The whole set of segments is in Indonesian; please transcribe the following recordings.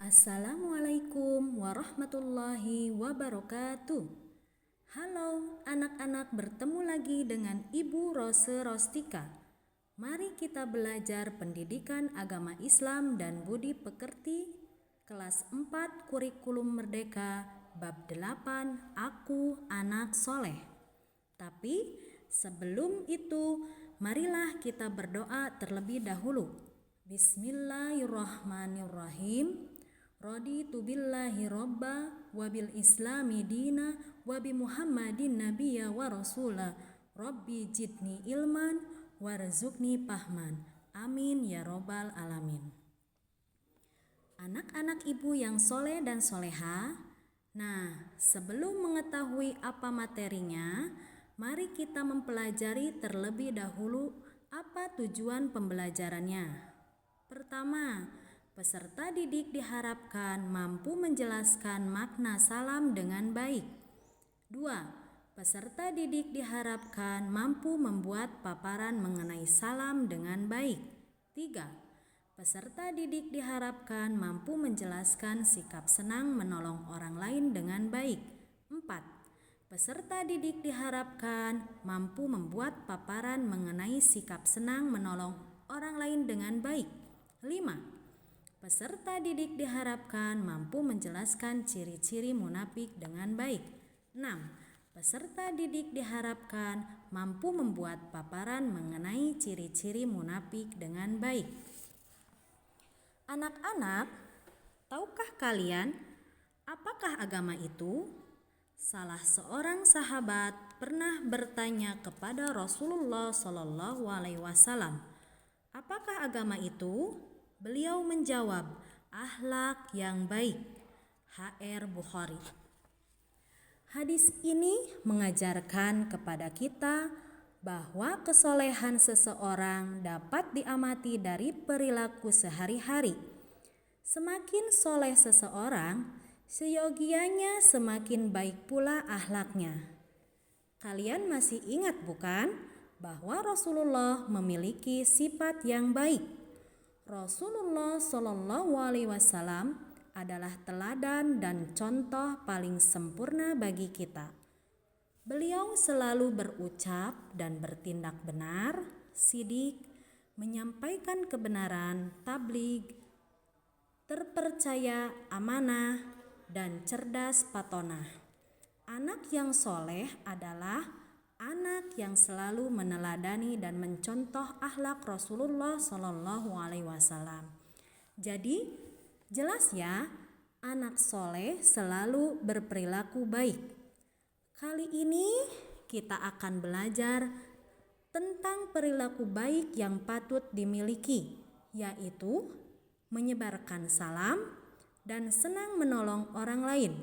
Assalamualaikum warahmatullahi wabarakatuh. Halo anak-anak, bertemu lagi dengan Ibu Rose Rostika. Mari kita belajar pendidikan agama Islam dan budi pekerti kelas 4 kurikulum merdeka bab 8 Aku Anak Soleh. Tapi sebelum itu marilah kita berdoa terlebih dahulu. Bismillahirrahmanirrahim. Raditu billahi robba wabil islami dina wabi muhammadin nabiyya wa rasula rabbi jidni ilman warzuqni pahman amin ya robbal alamin. Anak-anak ibu yang soleh dan soleha, nah sebelum mengetahui apa materinya, mari kita mempelajari terlebih dahulu apa tujuan pembelajarannya. Pertama, peserta didik diharapkan mampu menjelaskan makna salam dengan baik. 2. Peserta didik diharapkan mampu membuat paparan mengenai salam dengan baik. 3. Peserta didik diharapkan mampu menjelaskan sikap senang menolong orang lain dengan baik. 4. Peserta didik diharapkan mampu membuat paparan mengenai sikap senang menolong orang lain dengan baik. 5. Peserta didik diharapkan mampu menjelaskan ciri-ciri munafik dengan baik. 6. Peserta didik diharapkan mampu membuat paparan mengenai ciri-ciri munafik dengan baik. Anak-anak, tahukah kalian apakah agama itu? Salah seorang sahabat pernah bertanya kepada Rasulullah SAW, apakah agama itu? Beliau menjawab, akhlak yang baik. HR Bukhari. Hadis ini mengajarkan kepada kita bahwa kesolehan seseorang dapat diamati dari perilaku sehari-hari. Semakin soleh seseorang, seyogianya semakin baik pula akhlaknya. Kalian masih ingat bukan bahwa Rasulullah memiliki sifat yang baik? Rasulullah SAW adalah teladan dan contoh paling sempurna bagi kita. Beliau selalu berucap dan bertindak benar, sidik, menyampaikan kebenaran, tabligh, terpercaya, amanah, dan cerdas patonah. Anak yang soleh adalah anak yang selalu meneladani dan mencontoh akhlak Rasulullah SAW. Jadi, jelas ya, anak soleh selalu berperilaku baik. Kali ini kita akan belajar tentang perilaku baik yang patut dimiliki, yaitu menyebarkan salam dan senang menolong orang lain.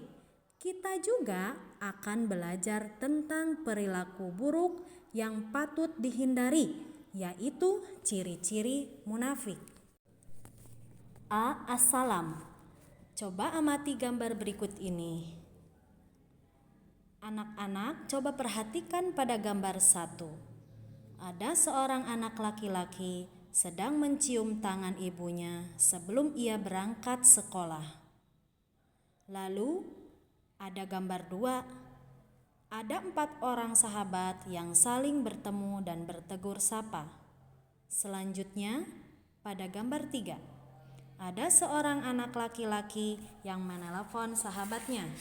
Kita juga akan belajar tentang perilaku buruk yang patut dihindari, yaitu ciri-ciri munafik. Assalam. Coba amati gambar berikut ini. Anak-anak, coba perhatikan pada gambar 1. Ada seorang anak laki-laki sedang mencium tangan ibunya sebelum ia berangkat sekolah. Lalu ada gambar 2. Ada 4 orang sahabat yang saling bertemu dan bertegur sapa. Selanjutnya, pada gambar 3, ada seorang anak laki-laki yang menelepon sahabatnya.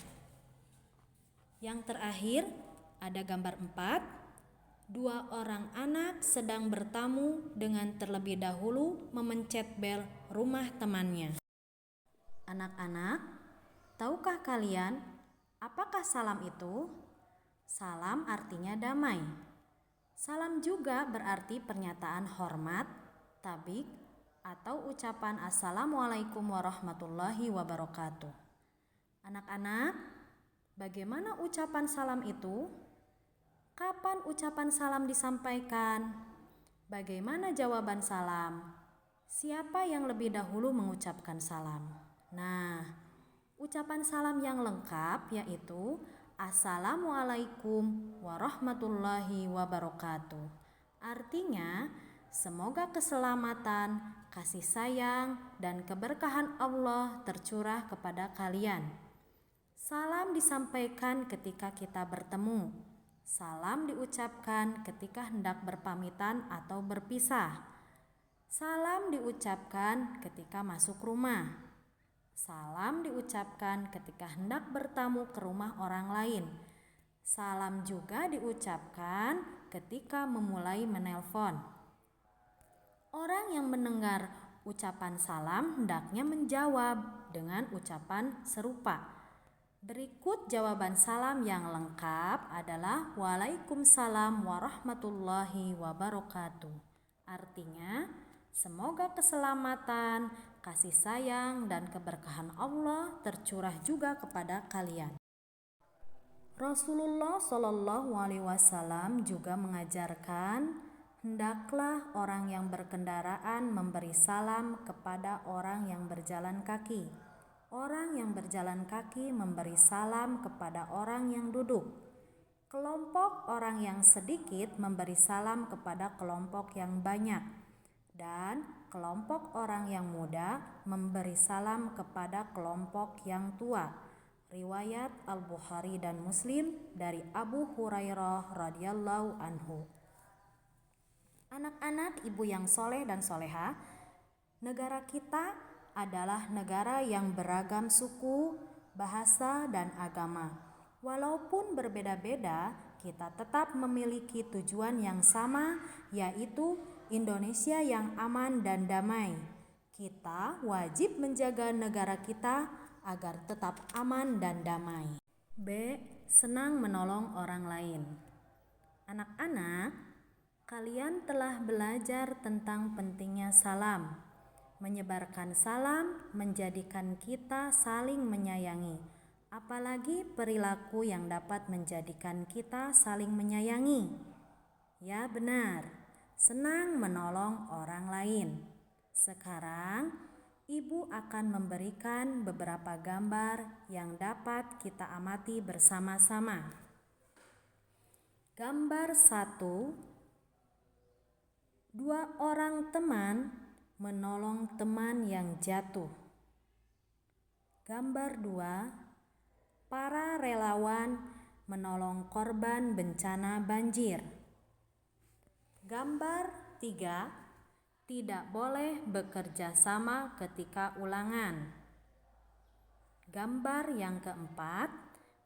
Yang terakhir, ada gambar 4. 2 orang anak sedang bertamu dengan terlebih dahulu memencet bel rumah temannya. Anak-anak, tahukah kalian apakah salam itu? Salam artinya damai. Salam juga berarti pernyataan hormat, tabik, atau ucapan Assalamualaikum warahmatullahi wabarakatuh. Anak-anak, bagaimana ucapan salam itu? Kapan ucapan salam disampaikan? Bagaimana jawaban salam? Siapa yang lebih dahulu mengucapkan salam? Nah, ucapan salam yang lengkap yaitu Assalamualaikum warahmatullahi wabarakatuh. Artinya, semoga keselamatan, kasih sayang, dan keberkahan Allah tercurah kepada kalian. Salam disampaikan ketika kita bertemu. Salam diucapkan ketika hendak berpamitan atau berpisah. Salam diucapkan ketika masuk rumah. Salam diucapkan ketika hendak bertamu ke rumah orang lain. Salam juga diucapkan ketika memulai menelpon. Orang yang mendengar ucapan salam hendaknya menjawab dengan ucapan serupa. Berikut jawaban salam yang lengkap adalah Waalaikumsalam warahmatullahi wabarakatuh. Artinya, semoga keselamatan, kasih sayang, dan keberkahan Allah tercurah juga kepada kalian. Rasulullah Shallallahu Alaihi Wasallam juga mengajarkan, hendaklah orang yang berkendaraan memberi salam kepada orang yang berjalan kaki. Orang yang berjalan kaki memberi salam kepada orang yang duduk. Kelompok orang yang sedikit memberi salam kepada kelompok yang banyak. Dan kelompok orang yang muda memberi salam kepada kelompok yang tua. Riwayat Al-Bukhari dan Muslim dari Abu Hurairah radhiyallahu anhu. Anak-anak ibu yang soleh dan soleha, negara kita adalah negara yang beragam suku, bahasa, dan agama. Walaupun berbeda-beda, kita tetap memiliki tujuan yang sama, yaitu Indonesia yang aman dan damai. Kita wajib menjaga negara kita agar tetap aman dan damai. B. Senang menolong orang lain. Anak-anak, kalian telah belajar tentang pentingnya salam. Menyebarkan salam menjadikan kita saling menyayangi, apalagi perilaku yang dapat menjadikan kita saling menyayangi. Ya benar, senang menolong orang lain. Sekarang, Ibu akan memberikan beberapa gambar yang dapat kita amati bersama-sama. Gambar 1, 2 orang teman menolong teman yang jatuh. Gambar 2, para relawan menolong korban bencana banjir. Gambar 3, tidak boleh bekerja sama ketika ulangan. Gambar yang keempat,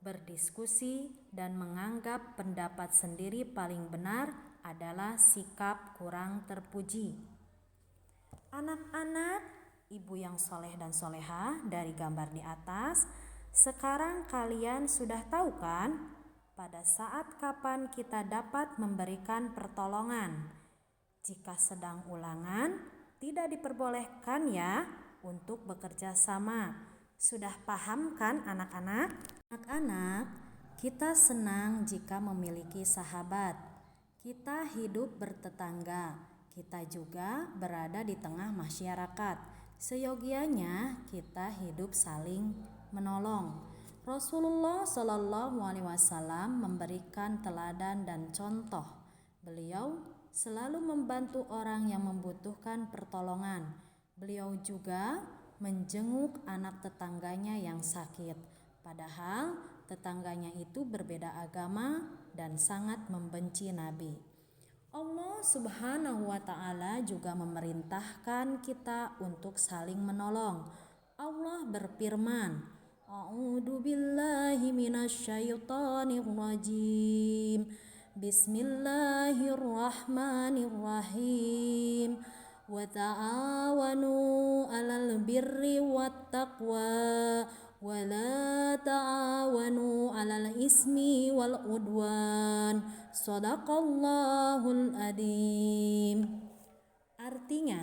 berdiskusi dan menganggap pendapat sendiri paling benar adalah sikap kurang terpuji. Anak-anak, ibu yang soleh dan soleha, dari gambar di atas, sekarang kalian sudah tahu kan pada saat kapan kita dapat memberikan pertolongan. Jika sedang ulangan, tidak diperbolehkan ya untuk bekerja sama. Sudah paham kan anak-anak? Anak-anak, kita senang jika memiliki sahabat. Kita hidup bertetangga. Kita juga berada di tengah masyarakat. Seyogianya kita hidup saling menolong. Rasulullah Shallallahu Alaihi Wasallam memberikan teladan dan contoh. Beliau selalu membantu orang yang membutuhkan pertolongan. Beliau juga menjenguk anak tetangganya yang sakit. Padahal tetangganya itu berbeda agama dan sangat membenci Nabi. Allah Subhanahu wa Ta'ala juga memerintahkan kita untuk saling menolong. Allah berfirman, A'udzu billahi minasyaitonir rajim. Bismillahirrahmanirrahim. Wa ta'awanu 'alal birri wat taqwa wa la ta'awanu 'alal ismi wal udwan. Shadaqallahul adzim. Artinya,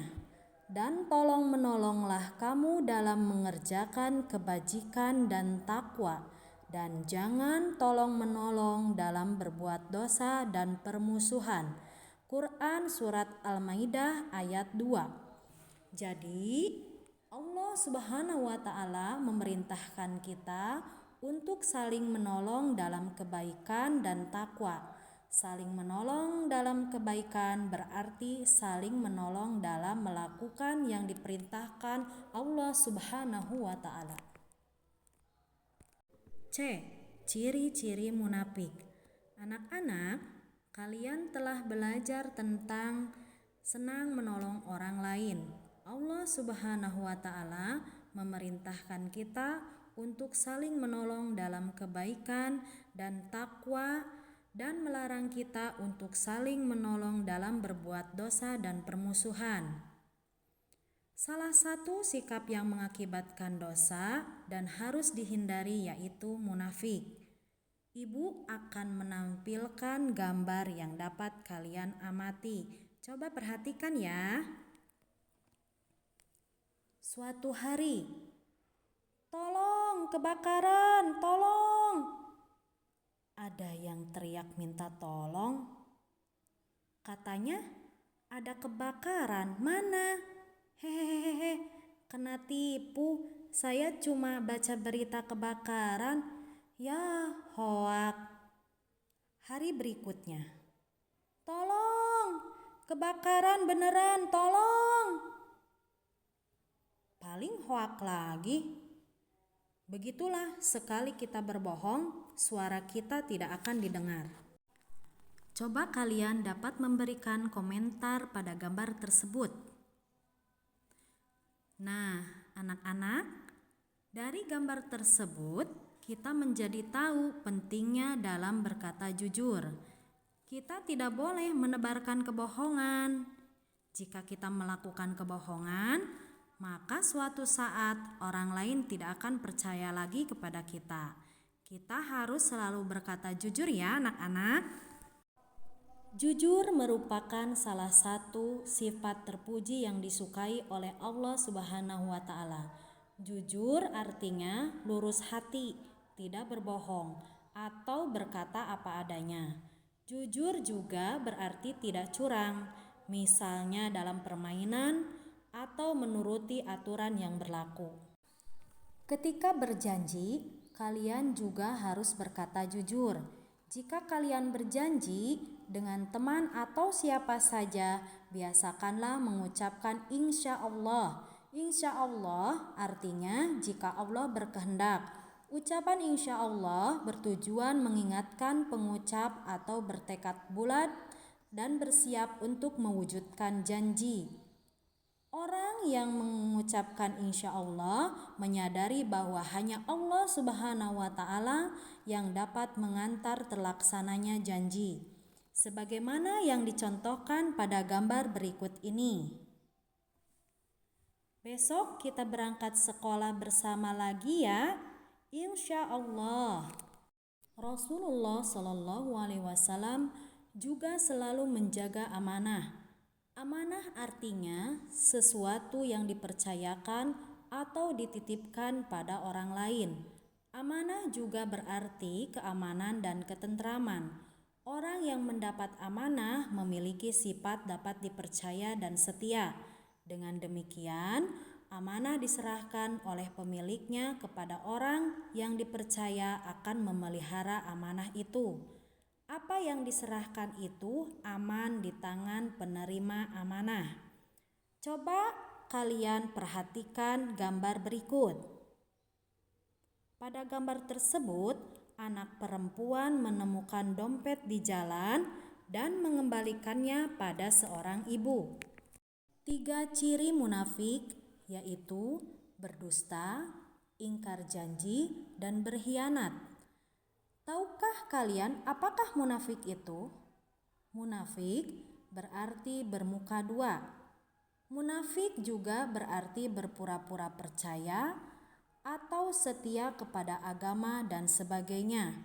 dan tolong menolonglah kamu dalam mengerjakan kebajikan dan takwa, dan jangan tolong menolong dalam berbuat dosa dan permusuhan. Quran Surat Al-Maidah ayat 2. Jadi, Allah Subhanahu wa Ta'ala memerintahkan kita untuk saling menolong dalam kebaikan dan takwa. Saling menolong dalam kebaikan berarti saling menolong dalam melakukan yang diperintahkan Allah Subhanahu wa Ta'ala. C. Ciri-ciri munafik. Anak-anak, kalian telah belajar tentang senang menolong orang lain. Allah Subhanahu wa Ta'ala memerintahkan kita untuk saling menolong dalam kebaikan dan takwa, dan melarang kita untuk saling menolong dalam berbuat dosa dan permusuhan. Salah satu sikap yang mengakibatkan dosa dan harus dihindari yaitu munafik. Ibu akan menampilkan gambar yang dapat kalian amati. Coba perhatikan ya. Suatu hari, "Tolong, kebakaran, tolong!" Ada yang teriak minta tolong. Katanya, "Ada kebakaran, mana?" "Hehehe, kena tipu. Saya cuma baca berita kebakaran." "Ya, hoak." Hari berikutnya, "Tolong, kebakaran beneran, tolong." Paling hoak lagi. Begitulah, sekali kita berbohong, suara kita tidak akan didengar. Coba kalian dapat memberikan komentar pada gambar tersebut. Nah, anak-anak, dari gambar tersebut kita menjadi tahu pentingnya dalam berkata jujur. Kita tidak boleh menebarkan kebohongan. Jika kita melakukan kebohongan, maka suatu saat orang lain tidak akan percaya lagi kepada kita. Kita harus selalu berkata jujur ya anak-anak. Jujur merupakan salah satu sifat terpuji yang disukai oleh Allah Subhanahu wa Ta'ala. Jujur artinya lurus hati, tidak berbohong, atau berkata apa adanya. Jujur juga berarti tidak curang, misalnya dalam permainan atau menuruti aturan yang berlaku. Ketika berjanji, kalian juga harus berkata jujur. Jika kalian berjanji dengan teman atau siapa saja, biasakanlah mengucapkan insya Allah. Insya Allah artinya jika Allah berkehendak. Ucapan insya Allah bertujuan mengingatkan pengucap atau bertekad bulat dan bersiap untuk mewujudkan janji. Orang yang mengucapkan insya Allah menyadari bahwa hanya Allah Subhanahu wa Ta'ala yang dapat mengantar terlaksananya janji, sebagaimana yang dicontohkan pada gambar berikut ini. Besok kita berangkat sekolah bersama lagi ya, insya Allah. Rasulullah Shallallahu Alaihi Wasallam juga selalu menjaga amanah. Amanah artinya sesuatu yang dipercayakan atau dititipkan pada orang lain. Amanah juga berarti keamanan dan ketentraman. Orang yang mendapat amanah memiliki sifat dapat dipercaya dan setia. Dengan demikian, amanah diserahkan oleh pemiliknya kepada orang yang dipercaya akan memelihara amanah itu. Apa yang diserahkan itu aman di tangan penerima amanah. Coba kalian perhatikan gambar berikut. Pada gambar tersebut, anak perempuan menemukan dompet di jalan dan mengembalikannya pada seorang ibu. 3 ciri munafik yaitu berdusta, ingkar janji, dan berkhianat. Tahukah kalian apakah munafik itu? Munafik berarti bermuka dua. Munafik juga berarti berpura-pura percaya atau setia kepada agama dan sebagainya,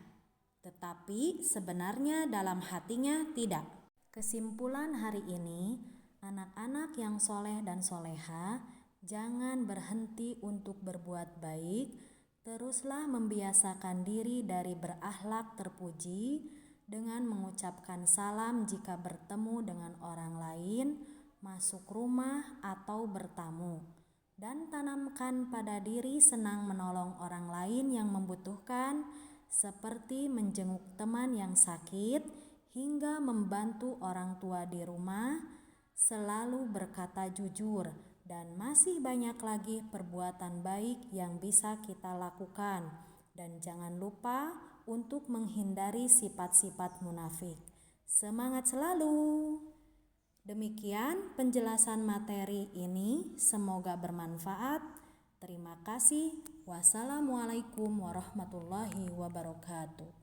tetapi sebenarnya dalam hatinya tidak. Kesimpulan hari ini, anak-anak yang soleh dan soleha, jangan berhenti untuk berbuat baik. Teruslah membiasakan diri dari berakhlak terpuji dengan mengucapkan salam jika bertemu dengan orang lain, masuk rumah atau bertamu, dan tanamkan pada diri senang menolong orang lain yang membutuhkan, seperti menjenguk teman yang sakit hingga membantu orang tua di rumah, selalu berkata jujur, dan masih banyak lagi perbuatan baik yang bisa kita lakukan. Dan jangan lupa untuk menghindari sifat-sifat munafik. Semangat selalu! Demikian penjelasan materi ini, semoga bermanfaat. Terima kasih. Wassalamualaikum warahmatullahi wabarakatuh.